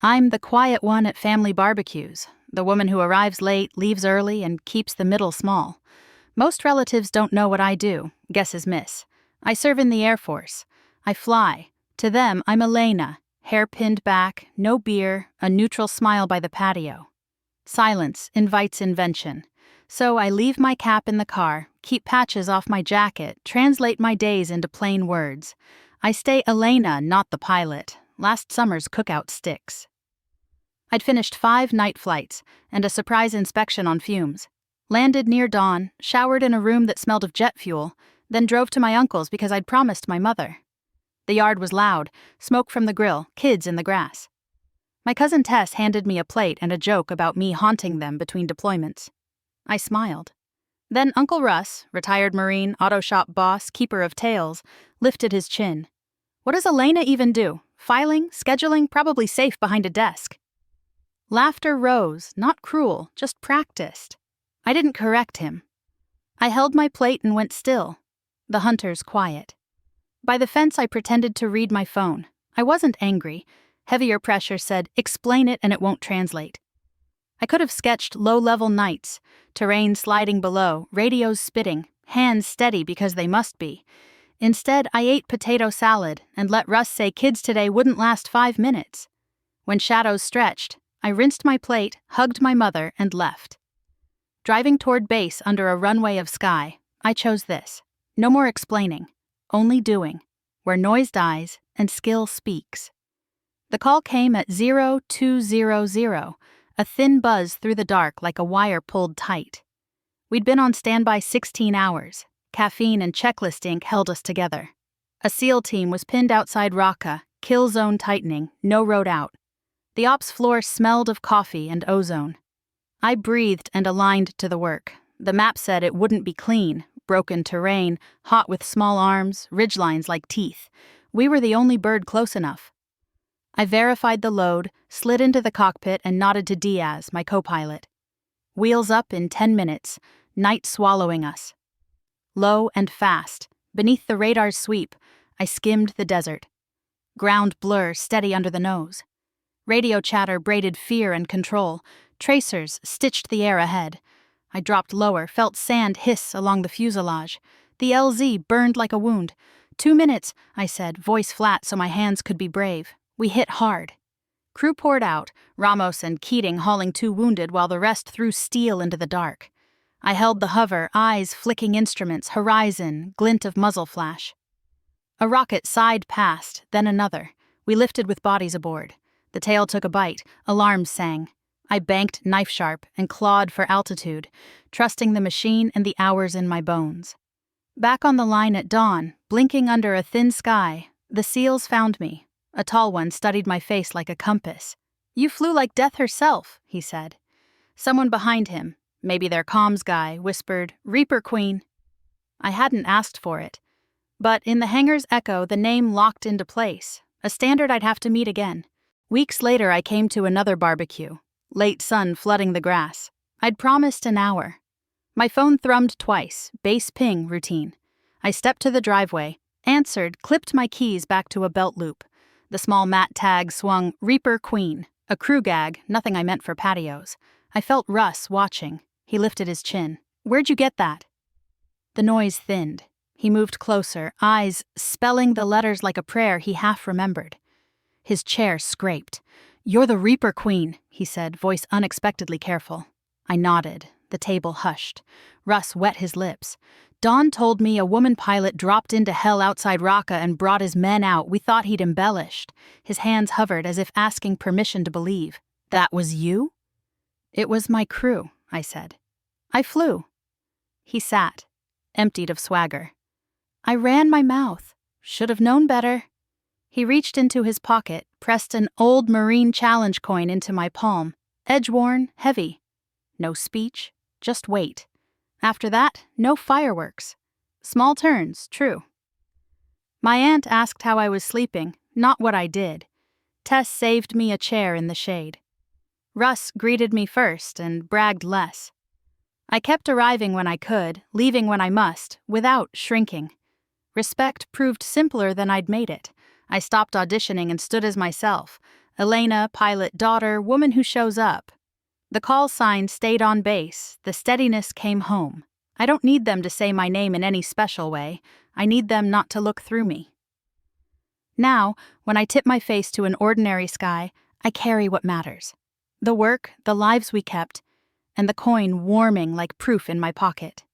I'm the quiet one at family barbecues, the woman who arrives late, leaves early, and keeps the middle small. Most relatives don't know what I do, guess is miss. I serve in the Air Force. I fly. To them, I'm Elena, hair pinned back, no beer, a neutral smile by the patio. Silence invites invention. So I leave my cap in the car, keep patches off my jacket, translate my days into plain words. I stay Elena, not the pilot. Last summer's cookout sticks. I'd finished 5 night flights and a surprise inspection on fumes. Landed near dawn, showered in a room that smelled of jet fuel, then drove to my uncle's because I'd promised my mother. The yard was loud, smoke from the grill, kids in the grass. My cousin Tess handed me a plate and a joke about me haunting them between deployments. I smiled. Then Uncle Russ, retired Marine, auto shop boss, keeper of tales, lifted his chin. What does Elena even do? Filing, scheduling, probably safe behind a desk. Laughter rose, not cruel, just practiced. I didn't correct him. I held my plate and went still. The hunters quiet. By the fence I pretended to read my phone. I wasn't angry. Heavier pressure said, explain it and it won't translate. I could have sketched low-level nights, terrain sliding below, radios spitting, hands steady because they must be. Instead, I ate potato salad and let Russ say kids today wouldn't last 5 minutes. When shadows stretched, I rinsed my plate, hugged my mother, and left. Driving toward base under a runway of sky, I chose this. No more explaining, only doing, where noise dies and skill speaks. The call came at 0200, a thin buzz through the dark like a wire pulled tight. We'd been on standby 16 hours. Caffeine and checklist ink held us together. A SEAL team was pinned outside Rockqa, kill zone tightening, no road out. The ops floor smelled of coffee and ozone. I breathed and aligned to the work. The map said it wouldn't be clean, broken terrain, hot with small arms, ridgelines like teeth. We were the only bird close enough. I verified the load, slid into the cockpit and nodded to Diaz, my co-pilot. Wheels up in 10 minutes, night swallowing us. Low and fast, beneath the radar's sweep, I skimmed the desert. Ground blur steady under the nose. Radio chatter braided fear and control. Tracers stitched the air ahead. I dropped lower, felt sand hiss along the fuselage. The LZ burned like a wound. 2 minutes, I said, voice flat so my hands could be brave. We hit hard. Crew poured out, Ramos and Keating hauling 2 wounded while the rest threw steel into the dark. I held the hover, eyes flicking instruments, horizon, glint of muzzle flash. A rocket sighed past, then another. We lifted with bodies aboard. The tail took a bite, alarms sang. I banked knife sharp and clawed for altitude, trusting the machine and the hours in my bones. Back on the line at dawn, blinking under a thin sky, the SEALs found me. A tall one studied my face like a compass. You flew like death herself, he said. Someone behind him, maybe their comms guy, whispered, Reaper Queen. I hadn't asked for it. But in the hangar's echo, the name locked into place, a standard I'd have to meet again. Weeks later, I came to another barbecue. Late sun flooding the grass. I'd promised an hour. My phone thrummed twice, base ping routine. I stepped to the driveway, answered, clipped my keys back to a belt loop. The small mat tag swung Reaper Queen, a crew gag, nothing I meant for patios. I felt Russ watching. He lifted his chin. Where'd you get that? The noise thinned. He moved closer, eyes spelling the letters like a prayer he half remembered. His chair scraped. You're the Reaper Queen, he said, voice unexpectedly careful. I nodded. The table hushed. Russ wet his lips. Dawn told me a woman pilot dropped into hell outside Rockqa and brought his men out. We thought he'd embellished. His hands hovered as if asking permission to believe. That was you? It was my crew, I said. I flew. He sat, emptied of swagger. I ran my mouth. Should have known better. He reached into his pocket, pressed an old Marine Challenge coin into my palm. Edge-worn, heavy. No speech, just weight. After that, no fireworks. Small turns, true. My aunt asked how I was sleeping, not what I did. Tess saved me a chair in the shade. Russ greeted me first and bragged less. I kept arriving when I could, leaving when I must, without shrinking. Respect proved simpler than I'd made it. I stopped auditioning and stood as myself, Elena, pilot daughter, woman who shows up. The call sign stayed on base, the steadiness came home. I don't need them to say my name in any special way. I need them not to look through me. Now, when I tip my face to an ordinary sky, I carry what matters. The work, the lives we kept, and the coin warming like proof in my pocket.